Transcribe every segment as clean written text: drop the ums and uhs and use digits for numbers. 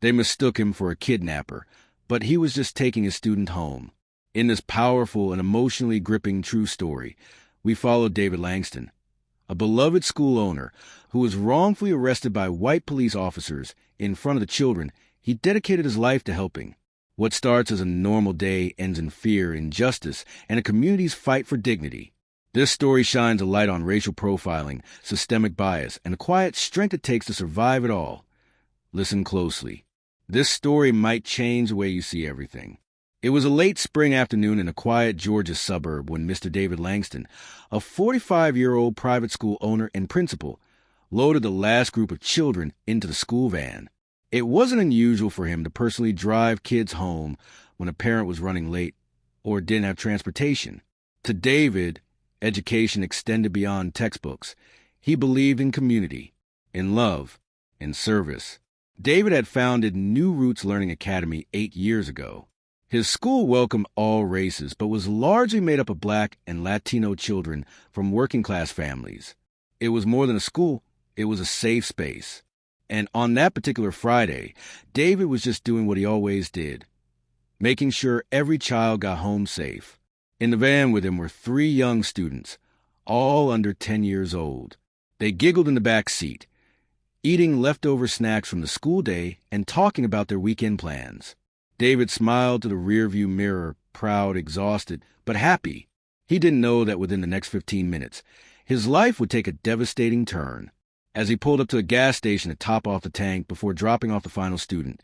They mistook him for a kidnapper, but he was just taking his student home. In this powerful and emotionally gripping true story, we followed David Langston, a beloved school owner who was wrongfully arrested by white police officers in front of the children he dedicated his life to helping. What starts as a normal day ends in fear, injustice, and a community's fight for dignity. This story shines a light on racial profiling, systemic bias, and the quiet strength it takes to survive it all. Listen closely. This story might change the way you see everything. It was a late spring afternoon in a quiet Georgia suburb when Mr. David Langston, a 45-year-old private school owner and principal, loaded the last group of children into the school van. It wasn't unusual for him to personally drive kids home when a parent was running late or didn't have transportation. To David, education extended beyond textbooks. He believed in community, in love, in service. David had founded New Roots Learning Academy 8 years ago. His school welcomed all races, but was largely made up of Black and Latino children from working-class families. It was more than a school, it was a safe space. And on that particular Friday, David was just doing what he always did, making sure every child got home safe. In the van with him were 3 young students, all under 10 years old. They giggled in the back seat, eating leftover snacks from the school day and talking about their weekend plans. David smiled to the rearview mirror, proud, exhausted, but happy. He didn't know that within the next 15 minutes, his life would take a devastating turn. As he pulled up to a gas station to top off the tank before dropping off the final student,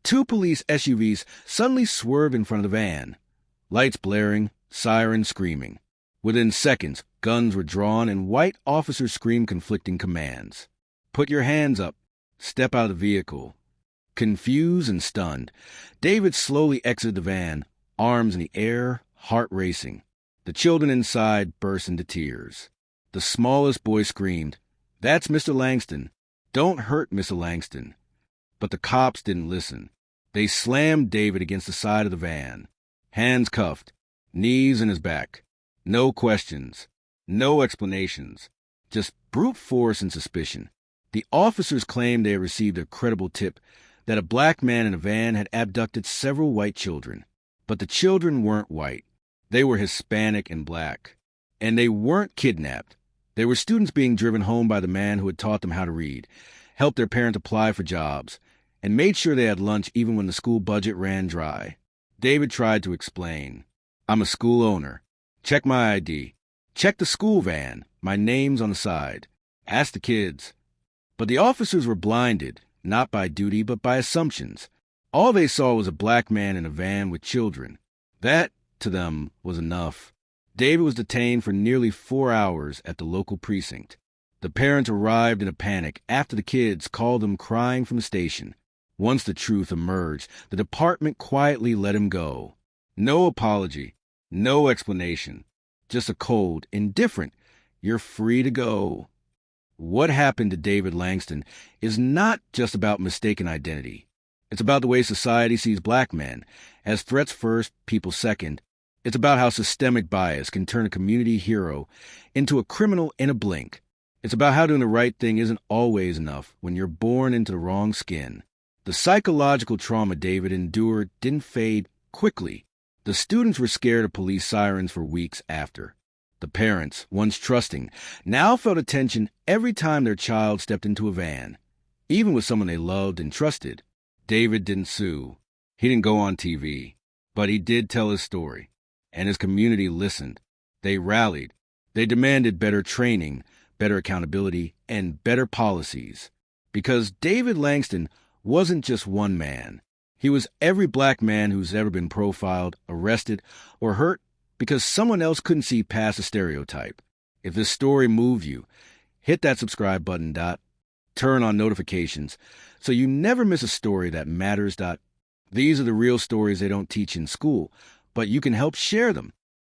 2 police SUVs suddenly swerved in front of the van, lights blaring, sirens screaming. Within seconds, guns were drawn and white officers screamed conflicting commands. Put your hands up. Step out of the vehicle. Confused and stunned, David slowly exited the van, arms in the air, heart racing. The children inside burst into tears. The smallest boy screamed, "That's Mr. Langston. Don't hurt Mr. Langston." But the cops didn't listen. They slammed David against the side of the van, hands cuffed, knees in his back. No questions, no explanations, just brute force and suspicion. The officers claimed they had received a credible tip that a Black man in a van had abducted several white children. But the children weren't white. They were Hispanic and Black. And they weren't kidnapped. They were students being driven home by the man who had taught them how to read, helped their parents apply for jobs, and made sure they had lunch even when the school budget ran dry. David tried to explain. "I'm a school owner. Check my ID. Check the school van. My name's on the side. Ask the kids." But the officers were blinded, not by duty but by assumptions. All they saw was a Black man in a van with children. That, to them, was enough. David was detained for nearly 4 hours at the local precinct. The parents arrived in a panic after the kids called them crying from the station. Once the truth emerged, the department quietly let him go. No apology, no explanation, just a cold, indifferent, "You're free to go." What happened to David Langston is not just about mistaken identity. It's about the way society sees Black men, as threats first, people second. It's about how systemic bias can turn a community hero into a criminal in a blink. It's about how doing the right thing isn't always enough when you're born into the wrong skin. The psychological trauma David endured didn't fade quickly. The students were scared of police sirens for weeks after. The parents, once trusting, now felt a tension every time their child stepped into a van, even with someone they loved and trusted. David didn't sue. He didn't go on TV. But he did tell his story, and his community listened. They rallied. They demanded better training, better accountability, and better policies. Because David Langston wasn't just one man. He was every Black man who's ever been profiled, arrested, or hurt because someone else couldn't see past a stereotype. If this story moved you, hit that subscribe button. Turn on notifications so you never miss a story that matters. These are the real stories they don't teach in school, but you can help share them.